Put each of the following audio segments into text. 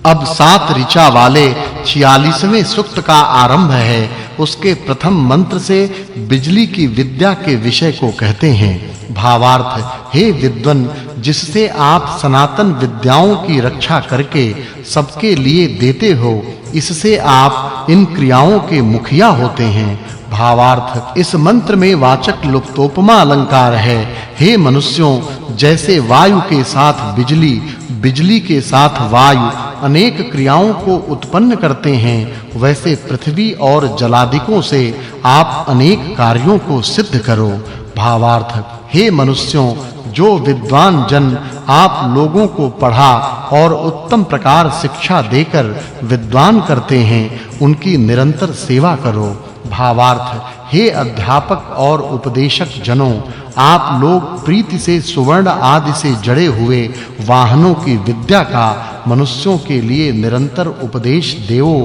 अब 7 ऋचा वाले 46वें सूक्त का आरंभ है। उसके प्रथम मंत्र से बिजली की विद्या के विषय को कहते हैं। भावार्थ, हे विद्वन, जिससे आप सनातन विद्याओं की रक्षा करके सबके लिए देते हो, इससे आप इन क्रियाओं के मुखिया होते हैं। भावार्थ, इस मंत्र में वाचक् लुप्तोपमा अलंकार है। हे मनुष्यों, जैसे वायु के साथ बिजली, बिजली के साथ वायु अनेक क्रियाओं को उत्पन्न करते हैं, वैसे पृथ्वी और जलादिकों से आप अनेक कार्यों को सिद्ध करो। भावार्थ, हे मनुष्यों, जो विद्वान जन आप लोगों को पढ़ा और उत्तम प्रकार शिक्षा देकर विद्वान करते हैं, उनकी निरंतर सेवा करो। भावार्थ, हे अध्यापक और उपदेशक जनों, आप लोग प्रीति से सुवर्ण आदि से जड़े हुए वाहनों की विद्या का मनुष्यों के लिए निरंतर उपदेश देओ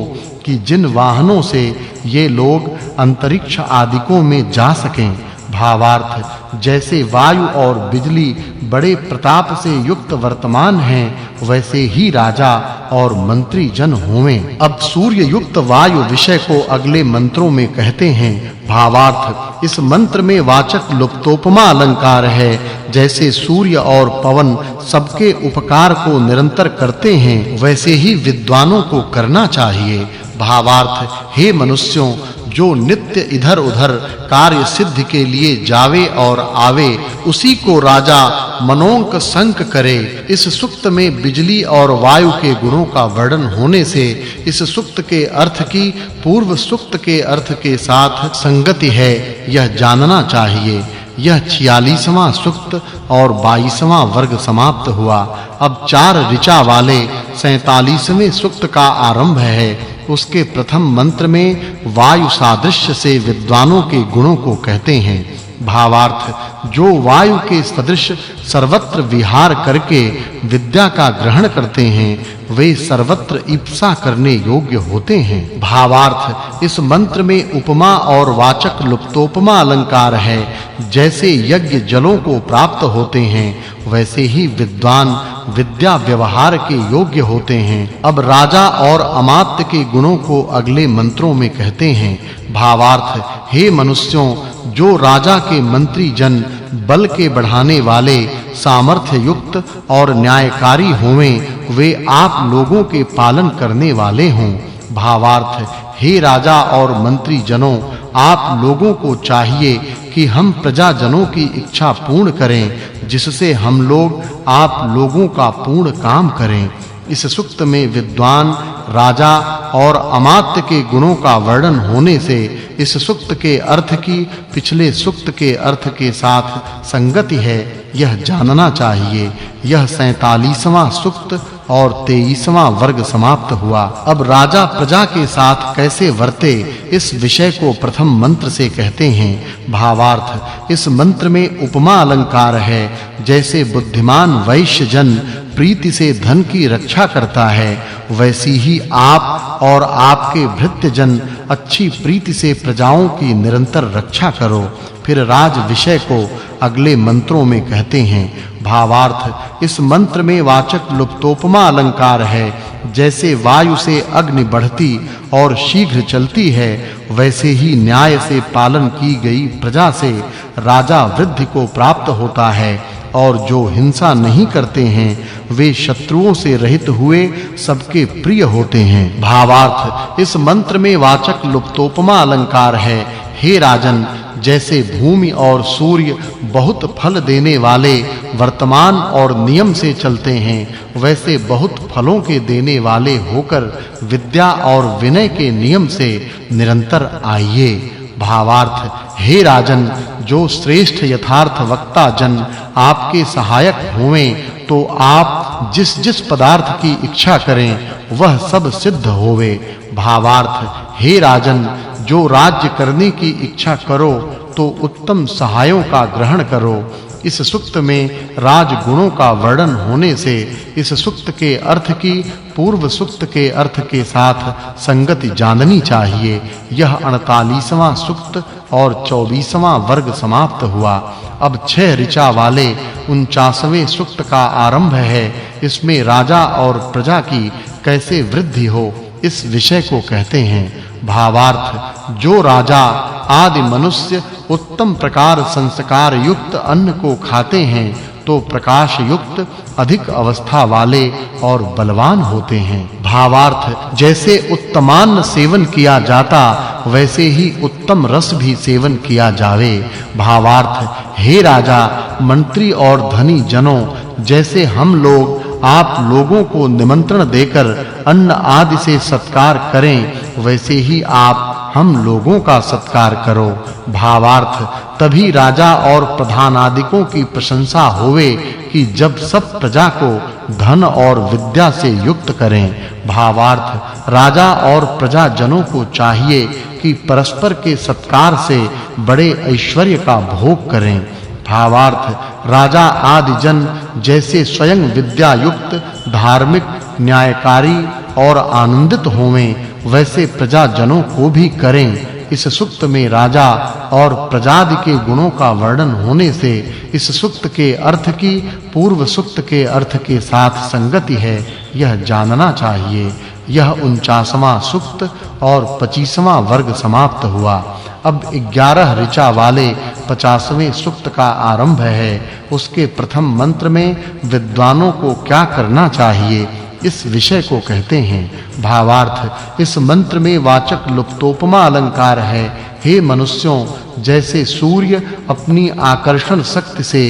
कि जिन वाहनों से ये लोग अंतरिक्ष आदिकों में जा सकें। भावार्थ, जैसे वायु और बिजली बड़े प्रताप से युक्त वर्तमान हैं, वैसे ही राजा और मंत्री जन होवें। अब सूर्य युक्त वायु विषय को अगले मंत्रों में कहते हैं। भावार्थ, इस मंत्र में वाचक् लुप्तोपमा अलंकार है। जैसे सूर्य और पवन सबके उपकार को निरंतर करते हैं, वैसे ही विद्वानों को करना चाहिए। भावार्थ, हे मनुष्यों, जो नित्य इधर-उधर कार्य सिद्धि के लिए जावे और आवे, उसी को राजा मनोंक संक करे। इस सूक्त में बिजली और वायु के गुणों का वर्णन होने से इस सूक्त के अर्थ की पूर्व सूक्त के अर्थ के साथ संगति है, यह जानना चाहिए। यह 46वां सूक्त और 22वां वर्ग समाप्त हुआ। अब 4 ऋचा वाले 47वें सूक्त का आरंभ है। उसके प्रथम मंत्र में वायु सादृश्य से विद्वानों के गुणों को कहते हैं। भावार्थ, जो वायु के सदृश सर्वत्र विहार करके विद्या का ग्रहण करते हैं, वे सर्वत्र इप्सा करने योग्य होते हैं। भावार्थ, इस मंत्र में उपमा और वाचक् लुप्तोपमा अलंकार है। जैसे यज्ञ जलों को प्राप्त होते हैं, वैसे ही विद्वान विद्या व्यवहार के योग्य होते हैं। अब राजा और अमात्य के गुणों को अगले मंत्रों में कहते हैं। भावार्थ, हे मनुष्यों, जो राजा के मंत्री जन बल के बढ़ाने वाले, सामर्थ्य युक्त और न्यायकारी होवें, वे आप लोगों के पालन करने वाले हों। भावार्थ, हे राजा और मंत्री जनों, आप लोगों को चाहिए कि हम प्रजाजनों की इच्छा पूर्ण करें, जिससे हम लोग आप लोगों का पूर्ण काम करें। इस सूक्त में विद्वान, राजा और अमात्य के गुणों का वर्णन होने से इस सूक्त के अर्थ की पिछले सूक्त के अर्थ के साथ संगति है, यह जानना चाहिए। यह 47वां सूक्त और 23वां वर्ग समाप्त हुआ। अब राजा प्रजा के साथ कैसे वर्ते, इस विषय को प्रथम मंत्र से कहते हैं। भावार्थ, इस मंत्र में उपमा अलंकार है। जैसे बुद्धिमान वैश्य जन प्रीति से धन की रक्षा करता है, वैसी ही आप और आपके भृत्य जन अच्छी प्रीति से प्रजाओं की निरंतर रक्षा करो। फिर राज विषय को अगले मंत्रों में कहते हैं। भावार्थ, इस मंत्र में वाचक् लुप्तोपमा अलंकार है। जैसे वायु से अग्नि बढ़ती और शीघ्र चलती है, वैसे ही न्याय से पालन की गई प्रजा से राजा वृद्धि को प्राप्त होता है, और जो हिंसा नहीं करते हैं, वे शत्रुओं से रहित हुए सबके प्रिय होते हैं। भावार्थ, इस मंत्र में वाचक् लुप्तोपमा अलंकार है। हे राजन, जैसे भूमि और सूर्य बहुत फल देने वाले वर्तमान और नियम से चलते हैं, वैसे बहुत फलों के देने वाले होकर विद्या और विनय के नियम से निरंतर आइए। भावार्थ, हे राजन, जो श्रेष्ठ यथार्थ वक्ता जन आपके सहायक होवें, तो आप जिस पदार्थ की इच्छा करें, वह सब सिद्ध होवे। भावार्थ, हे राजन, जो राज्य करने की इच्छा करो, तो उत्तम सहायों का ग्रहण करो। इस सूक्त में राज गुणों का वर्णन होने से इस सूक्त के अर्थ की पूर्व सूक्त के अर्थ के साथ संगति जाननी चाहिए। यह 48वां सूक्त और 24वां वर्ग समाप्त हुआ। अब 6 ऋचा वाले 49वें सूक्त का आरंभ है। इसमें राजा और प्रजा की कैसे वृद्धि हो, इस विषय को कहते हैं। भावार्थ, जो राजा आदि मनुष्य उत्तम प्रकार संस्कार युक्त अन्न को खाते हैं तो प्रकाश युक्त अधिक अवस्था वाले और बलवान होते हैं। भावार्थ, जैसे उत्तमान्न सेवन किया जाता वैसे ही उत्तम रस भी सेवन किया जावे। भावार्थ, हे राजा, मंत्री और धनी जनों, जैसे हम लोग आप लोगों को निमंत्रण देकर अन्न आदि से सत्कार करें वैसे ही आप हम लोगों का सत्कार करो। भावार्थ, तभी राजा और प्रधानादिकों की प्रशंसा होवे कि जब सब प्रजा को धन और विद्या से युक्त करें। भावार्थ, राजा और प्रजा जनों को चाहिए कि परस्पर के सत्कार से बड़े ऐश्वर्य का भोग करें। भावार्थ, राजा आदि जन जैसे स्वयं विद्या युक्त, धार्मिक, न्यायकारी और आनंदित होवें वैसे प्रजा जनों को भी करें। इस सूक्त में राजा और प्रजादि के गुणों का वर्णन होने से इस सूक्त के अर्थ की पूर्व सूक्त के अर्थ के साथ संगति है, यह जानना चाहिए। यह 49वां सूक्त और 25वां वर्ग समाप्त हुआ। अब 11 ऋचा वाले 50वें सूक्त का आरंभ है। उसके प्रथम मंत्र में विद्वानों को क्या करना चाहिए, इस विषय को कहते हैं। भावार्थ, इस मंत्र में वाचक् लुप्तोपमा अलंकार है। हे मनुष्यों, जैसे सूर्य अपनी आकर्षण शक्ति से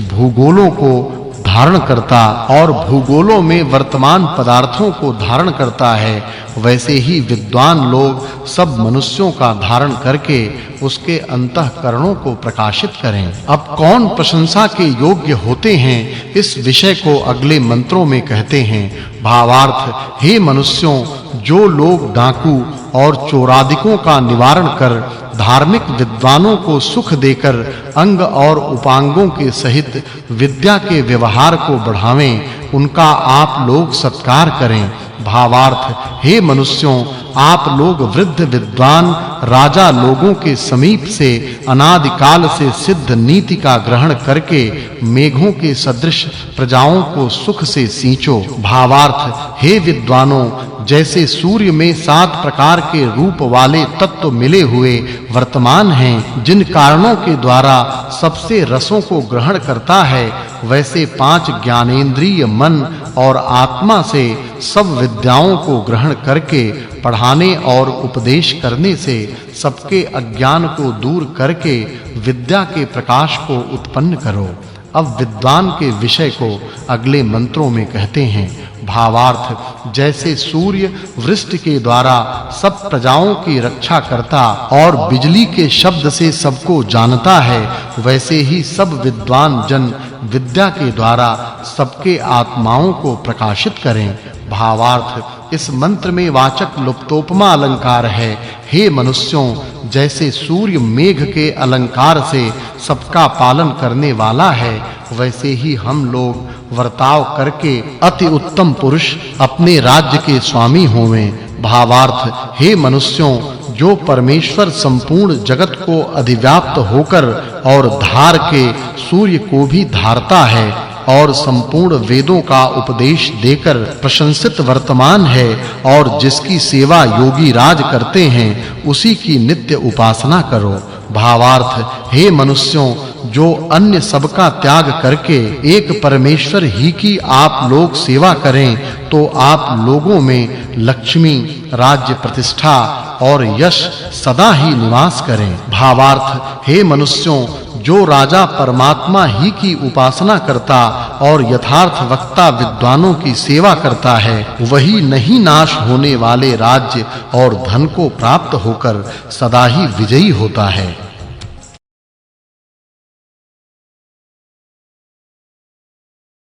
भूगोलों को धारण करता और भूगोलों में वर्तमान पदार्थों को धारण करता है, वैसे ही विद्वान लोग सब मनुष्यों का धारण करके उसके अंतःकरणों को प्रकाशित करें। अब कौन प्रशंसा के योग्य होते हैं, इस विषय को अगले मंत्रों में कहते हैं। भावार्थ, हे मनुष्यों, जो लोग डाकू और चोरादिकों का निवारण कर धार्मिक विद्वानों को सुख देकर अंग और उपांगों के सहित विद्या के व्यवहार को बढ़ावें, उनका आप लोग सत्कार करें। भावार्थ, हे मनुष्यों, आप लोग वृद्ध विद्वान राजा लोगों के समीप से अनादि काल से सिद्ध नीति का ग्रहण करके मेघों के सदृश प्रजाओं को सुख से सींचो। भावार्थ, हे विद्वानों, जैसे सूर्य में 7 प्रकार के रूप वाले तत्व मिले हुए वर्तमान हैं, जिन कारणों के द्वारा सबसे रसों को ग्रहण करता है, वैसे 5 ज्ञानेंद्रिय मन और आत्मा से सब विद्याओं को ग्रहण करके पढ़ाने और उपदेश करने से सबके अज्ञान को दूर करके विद्या के प्रकाश को उत्पन्न करो। अब विद्वान के विषय को अगले मंत्रों में कहते हैं। भावार्थ, जैसे सूर्य वृष्टि के द्वारा सब प्रजाओं की रक्षा करता और बिजली के शब्द से सबको जानता है, वैसे ही सब विद्वान जन विद्या के द्वारा सबके आत्माओं को प्रकाशित करें। भावार्थ, इस मंत्र में वाचक् लुप्तोपमा अलंकार है। हे मनुष्यों, जैसे सूर्य मेघ के अलंकार से सबका पालन करने वाला है, वैसे ही हम लोग वर्ताव करके अति उत्तम पुरुष अपने राज्य के स्वामी होवें। भावार्थ, हे मनुष्यों, जो परमेश्वर संपूर्ण जगत को अधिव्याप्त होकर और धार के सूर्य को भी धारता है और संपूर्ण वेदों का उपदेश देकर प्रशंसित वर्तमान है और जिसकी सेवा योगी राज करते हैं, उसी की नित्य उपासना करो। भावार्थ, हे मनुष्यों, जो अन्य सबका त्याग करके एक परमेश्वर ही की आप लोग सेवा करें, तो आप लोगों में लक्ष्मी, राज्य प्रतिष्ठा और यश सदा ही निवास करें। भावार्थ, हे मनुष्यों, जो राजा परमात्मा ही की उपासना करता और यथार्थ वक्ता विद्वानों की सेवा करता है, वही नहीं नाश होने वाले राज्य और धन को प्राप्त होकर सदा ही विजयी होता है।